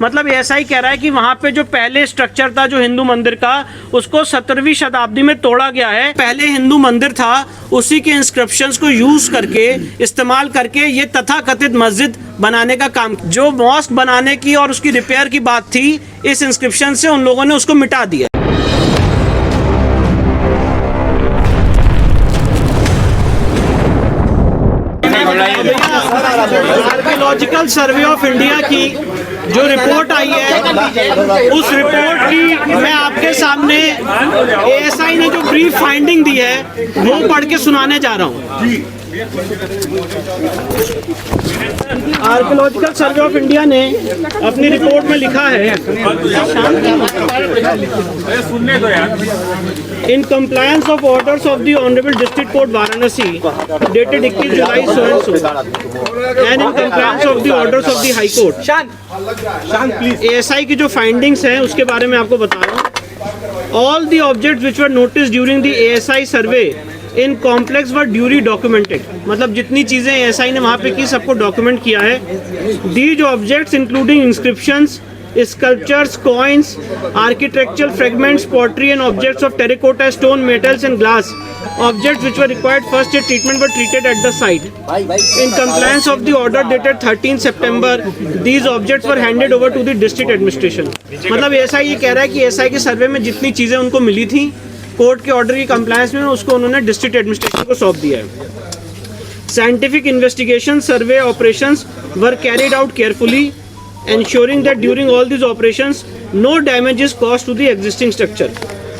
मतलब ऐसा ही कह रहा है कि वहाँ पे जो पहले स्ट्रक्चर था जो हिंदू मंदिर का, उसको 17वीं शताब्दी में तोड़ा गया है। पहले हिंदू मंदिर था, उसी के इंस्क्रिप्शंस को यूज करके, इस्तेमाल करके ये तथाकथित मस्जिद बनाने का काम, जो मॉस्क बनाने की और उसकी रिपेयर की बात थी, इस इंस्क्रिप्शन से उन लोगों ने उसको मिटा दिया। आर्कियोलॉजिकल सर्वे ऑफ इंडिया की जो रिपोर्ट आई है, उस रिपोर्ट की मैं आपके सामने एएसआई ने जो ब्रीफ फाइंडिंग दी है वो पढ़ के सुनाने जा रहा हूँ। आर्कियोलॉजिकल सर्वे ऑफ इंडिया ने अपनी रिपोर्ट में लिखा है, in compliance of orders of the honourable district court Varanasi dated 21 July so and so and in compliance of the orders of the high court. ASI की जो फाइंडिंग्स हैं उसके बारे में आपको बता रहा हूँ। All the objects which were noticed during the ASI survey in complex were ड्यूरी documented, मतलब जितनी चीज़ें एएसआई ने वहाँ पे की सबको डॉक्यूमेंट किया है। These objects including inscriptions, sculptures, coins, architectural fragments, pottery and objects of terracotta, stone, metals and glass. Objects which were required first aid treatment were treated at the site. In compliance of the order dated 13 September, these objects were handed over to the district administration. मतलब ऐसा ये कह रहा है कि SI के सर्वे में जितनी चीज़ें उनको मिली थी कोर्ट के ऑर्डर की कंप्लायंस में, उसको उन्होंने डिस्ट्रिक्ट एडमिनिस्ट्रेशन को सौंप दिया है। Scientific investigation survey operations were carried out carefully, ensuring that during all these operations no damage is caused to the existing structure.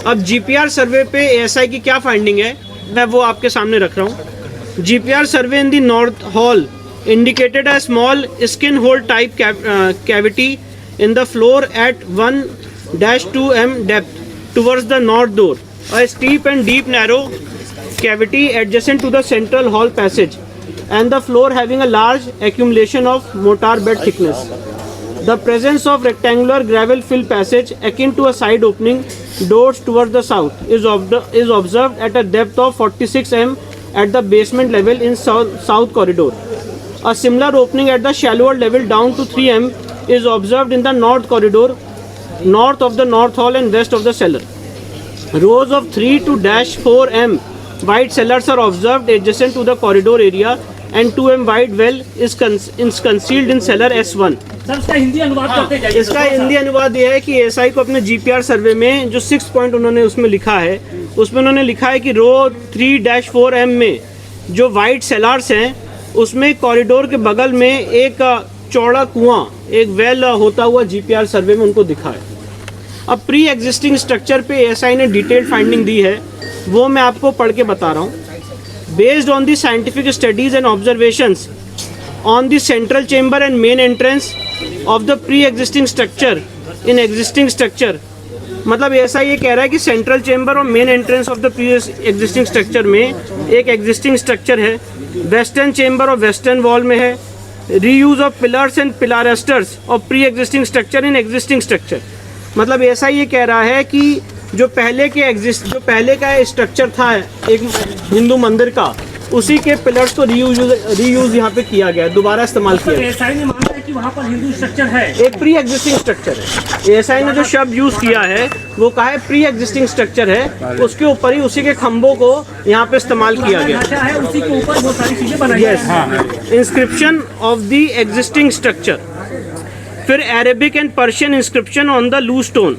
अब जीपीआर सर्वे पे एएसआई की क्या फाइंडिंग है मैं वो आपके सामने रख रहा हूँ। GPR survey in the north hall indicated a small skin hole type cavity in the floor at 1-2 m depth towards the north door. A steep and deep narrow cavity adjacent to the central hall passage and the floor having a large accumulation of mortar bed thickness. The presence of rectangular gravel fill passage akin to a side opening doors towards the south is observed at a depth of 46 m at the basement level in south corridor. A similar opening at the shallower level down to 3 m is observed in the north corridor, north of the north hall and west of the cellar. Rows of 3 to -4 m wide cellars are observed adjacent to the corridor area and 2 m wide well is concealed in cellar S1. Sir इसका हिंदी अनुवाद करते जाइए। इसका हिंदी अनुवाद यह है कि ASI को अपने जीपीआर सर्वे में जो 6 पॉइंट उन्होंने उसमें लिखा है, उसमें उन्होंने लिखा है कि रो 3-4 m में जो वाइड सेलार्स हैं उसमें कॉरिडोर के बगल में एक चौड़ा कुआं, एक वेल होता हुआ जीपीआर सर्वे में उनको दिखा है। अब प्री एग्जिस्टिंग स्ट्रक्चर पे एएसआई ने डिटेल्ड फाइंडिंग दी है, वो मैं आपको पढ़ के बता रहा हूँ। Based on the scientific studies and observations on the central chamber and main entrance of the pre existing structure in existing structure, मतलब ऐसा ये कह रहा है कि सेंट्रल चेंबर और main entrance of the pre existing structure में एक एग्जिस्टिंग स्ट्रक्चर है, वेस्टर्न चेंबर और वेस्टर्न वॉल में है, reuse of pillars and pilasters of pre existing structure in existing structure. मतलब ऐसा ये कह रहा है कि जो पहले का स्ट्रक्चर था एक हिंदू मंदिर का, उसी के पिलर्स को रीयूज यहाँ पे किया गया, दोबारा इस्तेमाल किया गया। एएसआई ने माना है कि वहाँ पर हिंदू स्ट्रक्चर है, एक प्री एग्जिस्टिंग स्ट्रक्चर है। एएसआई ने जो शब्द यूज किया है वो कहा है प्री एग्जिस्टिंग स्ट्रक्चर है, उसके ऊपर ही उसी के खंभों को यहाँ पे इस्तेमाल किया गया है, उसी के ऊपर बहुत सारी चीजें बनाई है। Inscription of the existing structure, फिर Arabic and Persian inscription on the loose stone,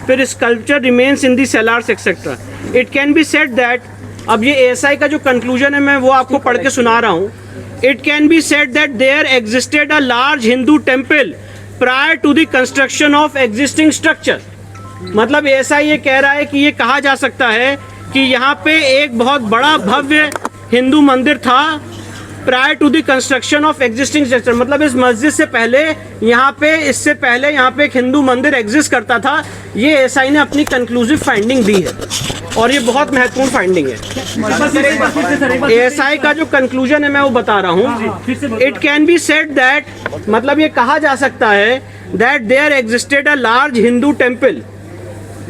फिर sculpture remains in the cellars etcetera. It can be said that, अब ये एएसआई का जो कंक्लूजन है मैं वो आपको पढ़ के सुना रहा हूँ। It can be said that there existed a large Hindu temple prior to the construction of existing structure. मतलब एएसआई ये कह रहा है कि ये कहा जा सकता है कि यहाँ पे एक बहुत बड़ा भव्य हिंदू मंदिर था prior to the construction of existing structure. मतलब इस मस्जिद से पहले इससे पहले यहाँ पे एक हिंदू मंदिर एग्जिस्ट करता था। ये एएसआई ने अपनी कंक्लूसिव फाइंडिंग दी है और ये बहुत महत्वपूर्ण फाइंडिंग है। एएसआई का जो कंक्लूजन है मैं वो बता रहा हूँ। It can be said that, मतलब ये कहा जा सकता है that there existed a large Hindu temple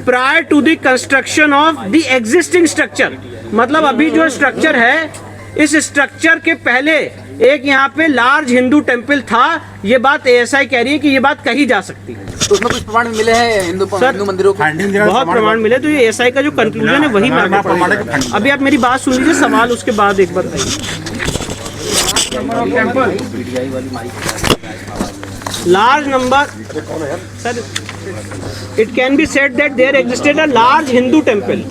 prior to the construction of the existing structure. मतलब अभी जो स्ट्रक्चर है, इस स्ट्रक्चर के पहले एक यहाँ पे लार्ज हिंदू टेम्पल था। ये बात एएसआई कह रही है कि ये बात कही जा सकती है। तो उसमें कुछ प्रमाण मिले हैं हिंदू मंदिरों के? बहुत प्रमाण मिले। तो ये एएसआई का जो कंक्लूजन है वही मैं आपको पढ़ूंगा। अभी आप मेरी बात सुन लीजिए, सवाल उसके बाद एक बार large number sir, it can be said that there existed a large Hindu temple,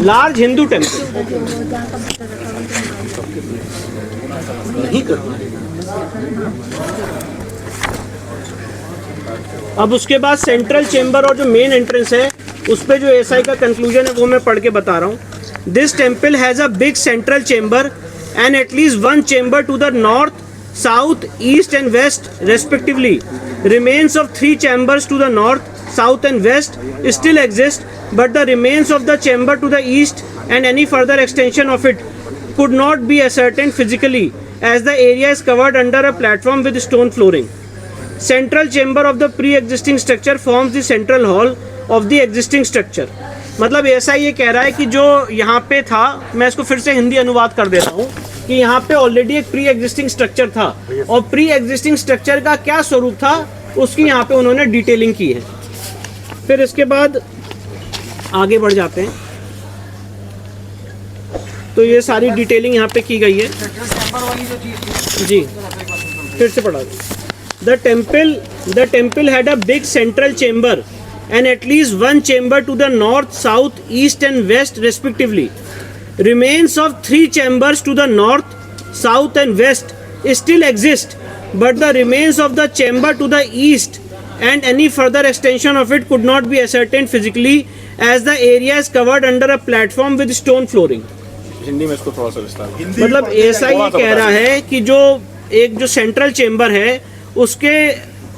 large Hindu temple. अब उसके बाद सेंट्रल चेंबर और जो मेन एंट्रेंस है उस पे जो एएसआई का कंक्लूजन है वो मैं पढ़ के बता रहा हूँ। This temple has a big central chamber and at least one chamber to the north, south, east and west respectively. Remains of 3 chambers to the north, south and west still exist, but the remains of the chamber to the east and any further extension of it could not be ascertained physically as the area is covered under a platform with stone flooring. Central chamber of the pre-existing structure forms the central hall of the existing structure. मतलब ऐसा ये कह रहा है कि जो यहाँ पे था, मैं इसको फिर से हिंदी अनुवाद कर देता हूँ कि यहाँ पे ऑलरेडी एक प्री एग्जिस्टिंग स्ट्रक्चर था और प्री एग्जिस्टिंग स्ट्रक्चर का क्या स्वरूप था उसकी यहाँ पे उन्होंने डिटेलिंग की है। फिर इसके बाद आगे बढ़ जाते हैं। तो ये सारी डिटेलिंग यहाँ पे की गई है जी, फिर से पढ़ा दो। The temple had a big central chamber and at least one chamber to the north, south, east and west respectively. Remains of 3 chambers to the north, south and west still exist, but the remains of the chamber to the east and any further extension of it could not be ascertained physically as the area is covered under a platform with stone flooring. Hindi में इसको थोड़ा सा विस्तार। मतलब ऐसा ये कह रहा है कि जो एक जो सेंट्रल चेंबर है उसके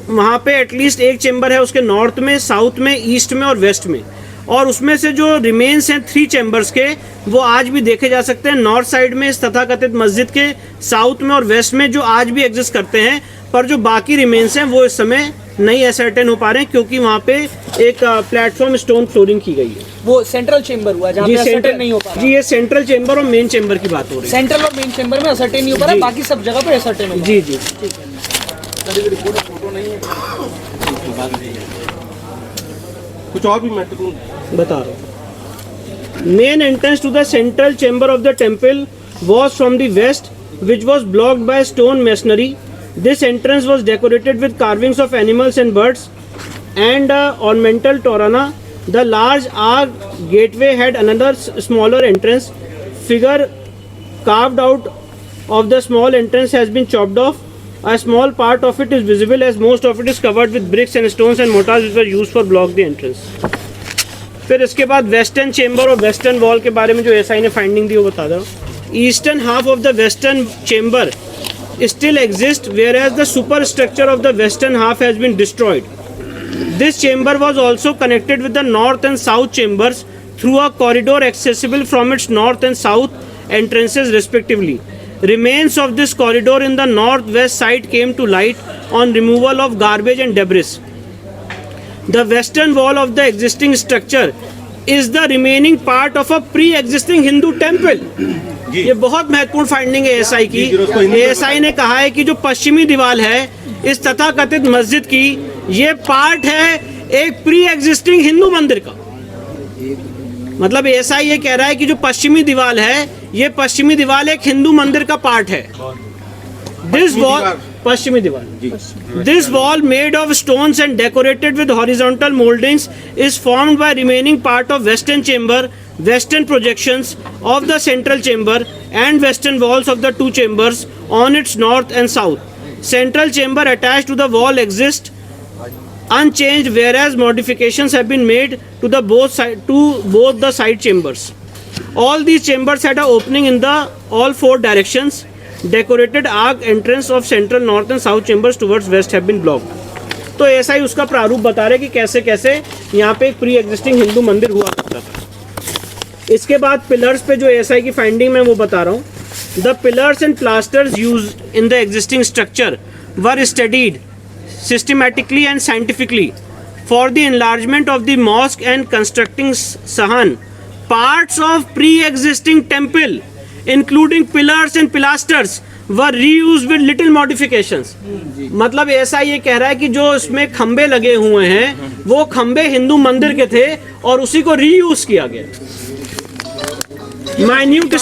वहाँ पे एटलीस्ट एक चेंबर है उसके नॉर्थ में, साउथ में, ईस्ट में और वेस्ट में, और उसमें से जो रिमेन्स हैं 3 चेंबर्स के वो आज भी देखे जा सकते हैं नॉर्थ साइड में इस तथाकथित मस्जिद के, साउथ में और वेस्ट में जो आज भी एग्जिस्ट करते हैं, पर जो बाकी रिमेन्स हैं वो इस समय नहीं असर्टेन हो पा रहे हैं क्योंकि वहाँ पे एक प्लेटफॉर्म स्टोन फ्लोरिंग की गई है। वो सेंट्रल चेंबर हुआ जहाँ पे असर्टेन नहीं हो पा रहा। जी, ये सेंट्रल चेंबर और मेन चेंबर की बात हो रही है। सेंट्रल और मेन चेंबर में असर्टेन नहीं हो पा रहा, बाकी सब जगह पे असर्टेन हो। जी जी, कुछ और भी महत्वपूर्ण बता रहा हूँ। Main entrance to the central chamber of the temple was from the west which was blocked by stone masonry. This entrance was decorated with carvings of animals and birds and ornamental torana. The large arch gateway had another smaller entrance. Figure carved out of the small entrance has been chopped off. A small part of it is visible as most of it is covered with bricks and stones and mortars which were used for block the entrance. फिर इसके बाद western chamber और western wall के बारे में जो SI ने finding दी वो बता दो. Eastern half of the western chamber still exists whereas the superstructure of the western half has been destroyed. This chamber was also connected with the north and south chambers through a corridor accessible from its north and south entrances respectively. Remains of this corridor in the northwest side came to light on removal of garbage and debris. The western wall of the existing structure is the remaining part of a pre-existing Hindu temple. ये बहुत महत्वपूर्ण finding है ASI की. ASI ने कहा है कि जो पश्चिमी दीवार है इस तथाकथित मस्जिद की ये पार्ट है एक प्री एग्जिस्टिंग हिंदू मंदिर का. मतलब एएसआई ये कह रहा है कि जो पश्चिमी दीवार है ये पश्चिमी दीवार एक हिंदू मंदिर का पार्ट है. दिस वॉल पश्चिमी दीवार, this wall made of stones and decorated with horizontal mouldings is formed by remaining part of western chamber, western projections of the central chamber and western walls of the 2 chambers on its north and south. Central chamber attached to the wall exists unchanged whereas modifications have been made to both the side chambers. All these chambers had an opening in the all 4 directions. Decorated arc entrance of central, north and south chambers towards west have been blocked. तो ऐसा ही उसका प्रारूप बता रहे कि कैसे कैसे यहाँ पे एक प्री एग्जिस्टिंग हिंदू मंदिर हुआ करता था. इसके बाद पिलर्स पे जो एएसआई की फाइंडिंग में वो बता रहा हूँ. The pillars and plasters used in the existing structure were studied systematically and scientifically for the enlargement of the mosque and constructing sahan. Parts of pre existing temple including pillars and pilasters were reused with little modifications. मतलब ऐसा ये कह रहा है कि जो इसमें खंबे लगे हुए हैं वो खंबे हिंदू मंदिर के थे और उसी को रीयूज किया गया। माइन्यूट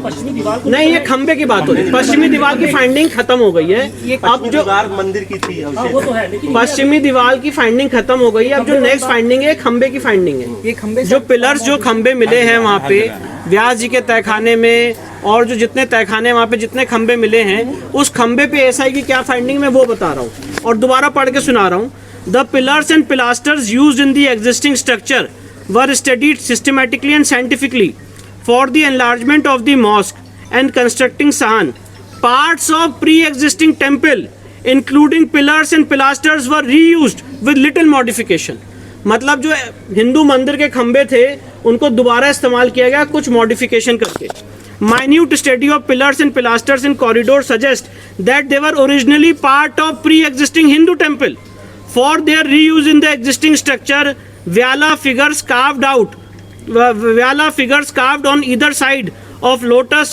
पश्चिमी दीवार को नहीं, ये खंबे की बात हो रही है। पश्चिमी दीवार की फाइंडिंग खत्म हो गई है। अब जो मंदिर की थी वो तो है, लेकिन पश्चिमी दीवार की फाइंडिंग खत्म हो गई है। अब जो नेक्स्ट फाइंडिंग है खंबे की फाइंडिंग है। ये खंबे जो पिलर्स जो खंबे मिले हैं वहाँ पे व्यास जी के तहखाने में और जो जितने तहखाने वहाँ पे जितने खंबे मिले हैं उस खंबे पे एसआई की क्या फाइंडिंग मैं वो बता रहा हूँ और दोबारा पढ़ के सुना रहा हूँ। The pillars and pilasters used in the existing structure were studied systematically and scientifically for the enlargement of the mosque and constructing Sahan. Parts of pre-existing temple, including pillars and pilasters, were reused with little modification. मतलब जो हिंदू मंदिर के खंबे थे उनको दोबारा इस्तेमाल किया गया कुछ मॉडिफिकेशन करके। Minute study of pillars and pilasters in corridor suggest that they were originally part of pre-existing Hindu temple. For their reuse in the existing structure, Vyala figures carved on either side of lotus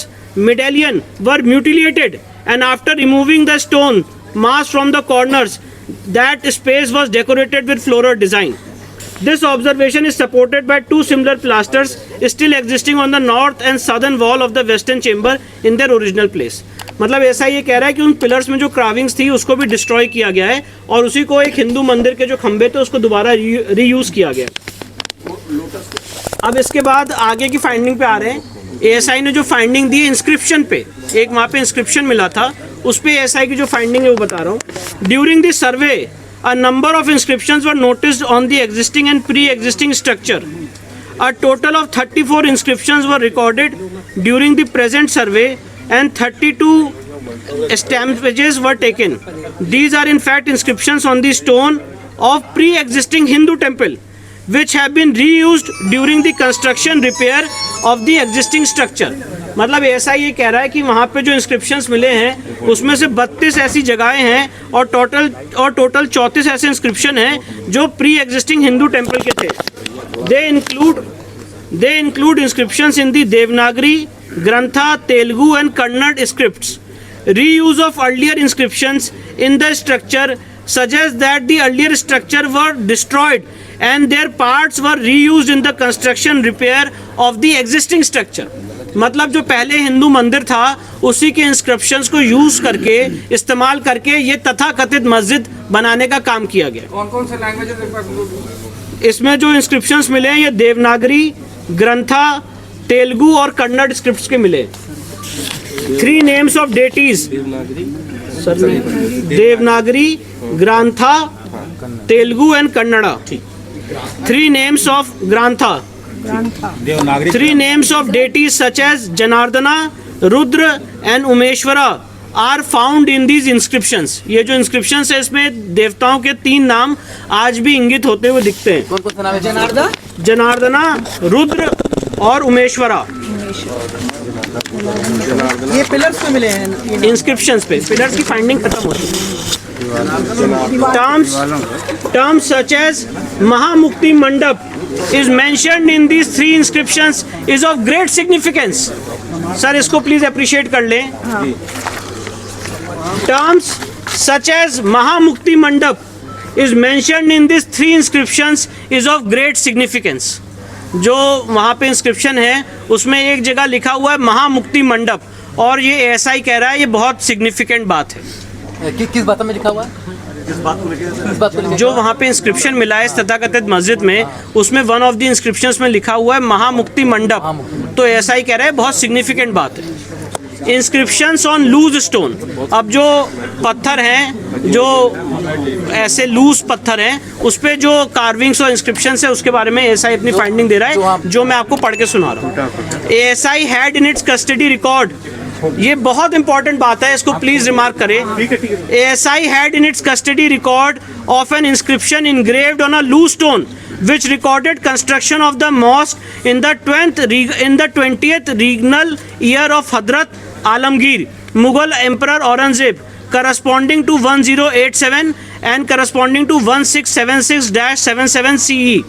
medallion were mutilated, and after removing the stone mass from the corners, that space was decorated with floral design. This observation is supported by two similar pilasters still existing on the north and southern wall of the western chamber in their original place. मतलब ऐसा ये कह रहा है कि उन pillars में जो क्राविंग्स थी उसको भी डिस्ट्रॉय किया गया है और उसी को एक हिंदू मंदिर के जो खंबे थे उसको दोबारा रीयूज किया गया। अब इसके बाद आगे की फाइंडिंग पे आ रहे हैं। एएसआई ने जो फाइंडिंग दी है इंस्क्रिप्शन पे, एक वहाँ पे इंस्क्रिप्शन मिला था उस पे एएसआई की जो फाइंडिंग है वो बता रहा हूँ। During this survey a number of inscriptions were noticed on the existing and pre existing structure. A total of 34 inscriptions were recorded during the present survey and 32 stampages were taken. These are in fact inscriptions on the stone of pre-existing Hindu temple which have been reused during the construction repair of the existing structure. मतलब ऐसा ये कह रहा है कि वहाँ पे जो इंस्क्रिप्शंस मिले हैं उसमें से 32 ऐसी जगहें हैं और टोटल 34 ऐसे इंस्क्रिप्शन हैं जो प्री एग्जिस्टिंग हिंदू टेम्पल के थे। They include inscriptions in the Devanagari, Grantha, Telugu and Kannada scripts. Reuse of earlier inscriptions in the structure suggests that the earlier structure were destroyed and their parts were reused in the construction repair of the existing structure. मतलब जो पहले हिंदू मंदिर था उसी के inscriptions को use करके इस्तेमाल करके ये तथाकथित मस्जिद बनाने का काम किया गया। कौन-कौन से लैंग्वेजेस इसमें जो इंस्क्रिप्शंस मिले हैं ये देवनागरी, ग्रंथा, तेलुगु और कन्नड़ स्क्रिप्ट्स के मिले। 3 names of deities, Devanagari, Grantha, Telugu and Kannada. 3 names of Grantha, 3 names of deities such as Janardana, Rudra and Umeshwara are found in these inscriptions. ये जो inscriptions है इसमें देवताओं के 3 नाम आज भी इंगित होते हुए दिखते हैं। कौन-कौन सा नाम है? जनार्दना, रुद्र और उमेश्वरा। ये पिलर्स पे मिले हैं, इंस्क्रिप्शंस पे। पिलर्स की फाइंडिंग खत्म होती है। टर्म्स सच एज महामुक्ति मंडप is mentioned in these 3 inscriptions is of great significance. Sir इसको प्लीज अप्रिशिएट कर लें। टर्म्स सच एज महामुक्ति मंडप is mentioned in this 3 inscriptions is of great significance. जो वहाँ पे इंस्क्रिप्शन है उसमें एक जगह लिखा हुआ है महामुक्ति मंडप और ये ऐसा ही कह रहा है, ये बहुत सिग्निफिकेंट बात है। किस बात में लिखा हुआ है? किस बात को लिखा? जो वहाँ पे इंस्क्रिप्शन मिला है इस तथाकथित मस्जिद में उसमें वन ऑफ द इंस्क्रिप्शंस में लिखा हुआ है महामुक्ति मंडप, तो ऐसा ही कह रहा है, बहुत सिग्निफिकेंट बात है। इंस्क्रिप्शंस ऑन लूज स्टोन, अब जो पत्थर हैं जो ऐसे लूज पत्थर हैं उस पे जो कार्विंग्स और इंस्क्रिप्शंस है उसके बारे में एएसआई अपनी फाइंडिंग दे रहा है जो मैं आपको पढ़ के सुना रहा हूँ। ASI had in its custody record, ये बहुत इंपॉर्टेंट बात है, इसको प्लीज रिमार्क करें। ASI had in its custody record of an inscription engraved on a loose stone which recorded construction of the mosque in the 20th regnal year of Hadrat Alamgir, Mughal Emperor Aurangzeb, corresponding to 1087 and corresponding to 1676-77 CE.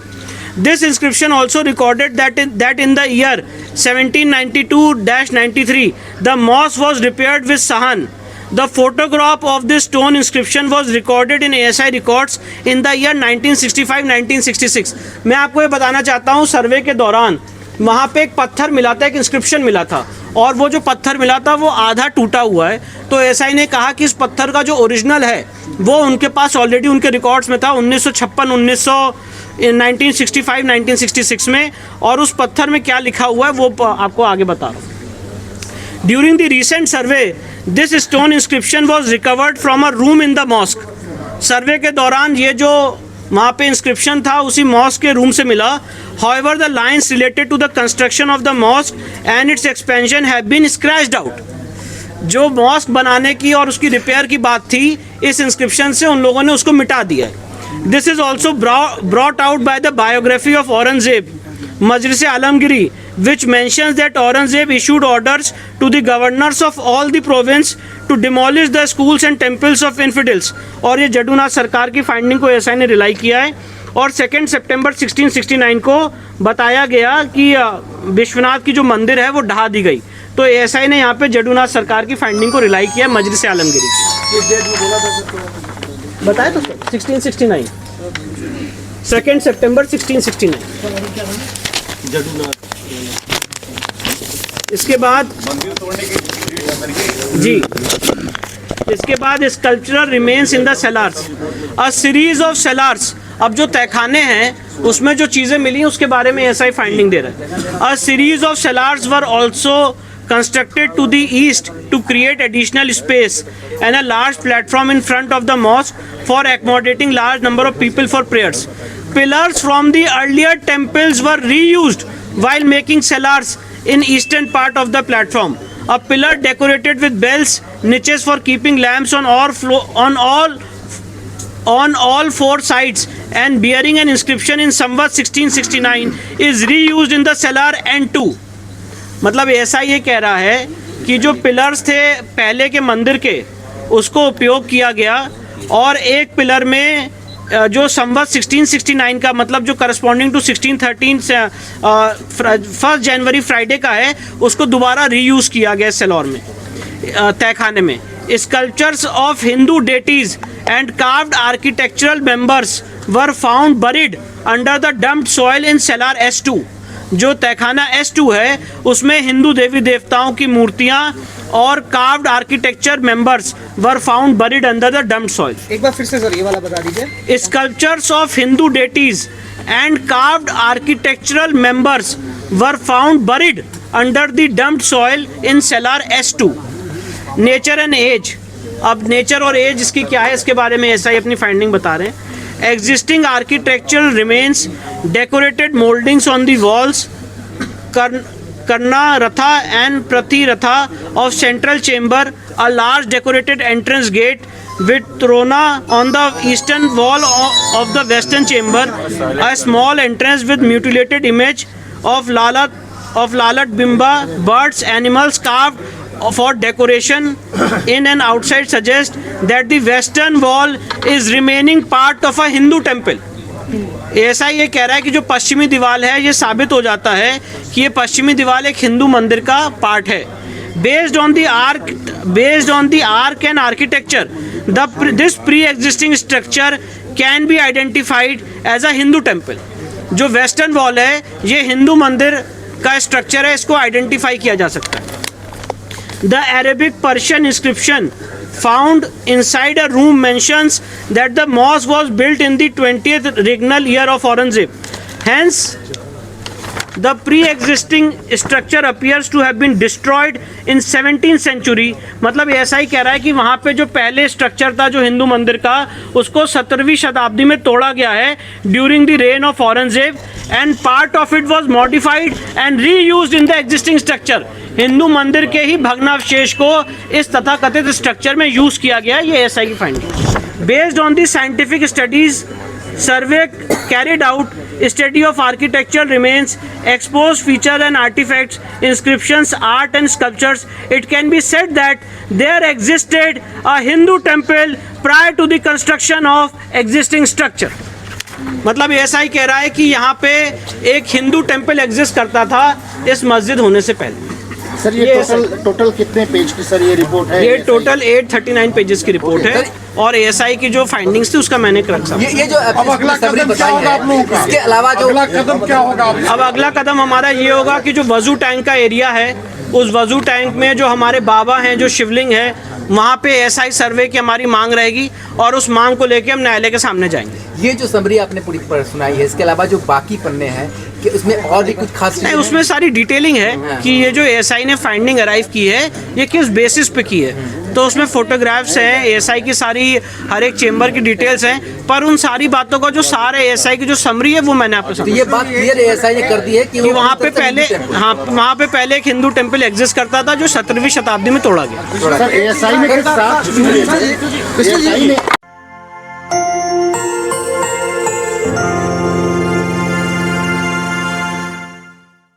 This inscription also recorded that in the year 1792-93, the mosque was repaired with sahan. The photograph of this stone inscription was recorded in ASI records in the year 1965-1966. मैं आपको ये बताना चाहता हूँ, सर्वे के दौरान वहाँ पे एक पत्थर मिला था, एक इंस्क्रिप्शन मिला था, और वो जो पत्थर मिला था वो आधा टूटा हुआ है। तो एसआई ने कहा कि इस पत्थर का जो ओरिजिनल है वो उनके पास ऑलरेडी उनके रिकॉर्ड्स में था 1965-1966 में, और उस पत्थर में क्या लिखा हुआ है वो आपको आगे बता रहा हूँ। During the recent survey this stone inscription was recovered from a room in the mosque. Survey के दौरान ये जो वहाँ पे इंस्क्रिप्शन था उसी मॉस्क के रूम से मिला। However, the lines related to the construction of the mosque and its expansion have been scratched out. जो मॉस्क बनाने की और उसकी रिपेयर की बात थी, इस इंस्क्रिप्शन से उन लोगों ने उसको मिटा दिया है। This is also brought out by the biography of Aurangzeb, Majlis Alamgiri, which mentions that Aurangzeb issued orders to the governors of all the province to demolish the schools and temples of infidels. और ये जडूनाथ सरकार की finding को SI ने rely किया है, और 2 सितंबर 1669 को बताया गया कि विश्वनाथ की जो मंदिर है वो ढा दी गई। तो एसआई ने यहाँ पे जडूनाथ सरकार की फाइंडिंग को रिलाई किया मजलिस आलमगिरी की। बताया तो 1669, 2 सितंबर 1669। इसके बाद जी, इसके बाद sculptural remains in the cellars, a series of cellars. अब जो तहखाने हैं उसमें जो चीज़ें मिली उसके बारे में एसआई फाइंडिंग दे रहा है। A series of cellars were also constructed to the east to create additional space and a large platform in front of the mosque for accommodating large number of people for prayers. Pillars from the earlier temples were reused while making cellars in eastern part of the platform. A pillar decorated with bells, niches for keeping lamps on all four sides and bearing an inscription in Samvat 1669 is reused in the cellar N2. मतलब ऐसा ये कह रहा है कि जो pillars थे पहले के मंदिर के उसको उपयोग किया गया, और एक पिलर में जो संवत 1669 का मतलब जो करस्पॉन्डिंग टू 1613 से 1 जनवरी फ्राइडे का है उसको दोबारा रीयूज़ किया गया सेलौर में, तहखाने में। Sculptures of Hindu deities and carved architectural members were found buried under the dumped soil in cellar S2। जो तहखाना S2 है उसमें हिंदू देवी देवताओं की मूर्तियां और carved architecture members were found buried under the dumped soil. एक बार फिर से सर ये वाला बता दीजिए। Sculptures of Hindu deities and carved architectural members were found buried under the dumped soil in cellar S2। Nature and age, अब nature और एज इसकी क्या है इसके बारे में ऐसा ही अपनी फाइंडिंग बता रहे हैं। Existing architectural remains, decorated moldings on the walls, Karna Ratha and Prati Ratha of central chamber, a large decorated entrance gate with Trona on the eastern wall of the western chamber, a small entrance with mutilated image of Lalat Bimba, birds, animals carved for decoration in and outside suggest that the western wall is remaining part of a Hindu temple. ऐसा ये कह रहा है कि जो पश्चिमी दीवार है ये साबित हो जाता है कि ये पश्चिमी दीवार एक हिंदू मंदिर का पार्ट है। Based on the arc and architecture, this pre-existing structure can be identified as a Hindu temple. जो वेस्टर्न वॉल है ये हिंदू मंदिर का स्ट्रक्चर है, इसको आइडेंटिफाई किया जा सकता है। The Arabic Persian inscription found inside a room mentions that the mosque was built in the 20th regnal year of Aurangzeb. Hence, the pre-existing structure appears to have been destroyed in 17th century. मतलब ऐसा ही कह रहा है कि वहाँ पे जो पहले स्ट्रक्चर था जो हिंदू मंदिर का उसको 17वीं शताब्दी में तोड़ा गया है during the rain of Aurangzeb, and part of it was modified and reused in the existing structure. Hindu मंदिर के ही भग्नावशेष को इस तथाकथित स्ट्रक्चर में यूज किया गया, ये एसआई की finding. Based on the scientific studies survey carried out, study of architectural remains, exposed feature and artifacts, inscriptions, art and sculptures, it can be said that there existed a Hindu temple prior to the construction of existing structure. मतलब ASI कह रहा है कि यहाँ पे एक Hindu temple exist करता था इस मस्जिद होने से पहले। सर ये टोटल कितने पेज की सर ये रिपोर्ट है? ये टोटल 839 पेजेस की रिपोर्ट है और एएसआई की जो फाइंडिंग्स थी उसका मैंने रखा। ये जो अगला कदम क्या होगा आप लोगों का? इसके अलावा जो अगला कदम क्या होगा? अब अगला कदम हमारा ये होगा कि जो वजू टैंक का एरिया है उस वजू टैंक में जो हमारे बाबा हैं, जो शिवलिंग है, वहाँ पे एएसआई सर्वे की हमारी मांग रहेगी और उस मांग को लेके हम न्यायालय के सामने जाएंगे। ये जो समरी आपने पूरी सुनाई है, इसके अलावा जो बाकी पन्ने हैं कि उसमें और भी कुछ खास नहीं, उसमें सारी डिटेलिंग है कि ये जो एएसआई ने फाइंडिंग अराइव की है ये किस बेसिस पे की है। तो उसमें फोटोग्राफ्स हैं, एएसआई की सारी हर एक चेंबर की डिटेल्स हैं, पर उन सारी बातों का जो सारे एएसआई की जो समरी है वो मैंने आपको तो ये बात क्लियर एएसआई ने कर दी है कि वहाँ पे पहले वहाँ पे पहले एक हिंदू टेम्पल एग्जिस्ट करता था जो 17वीं शताब्दी में तोड़ा गया। सर एएसआई ने किस साथ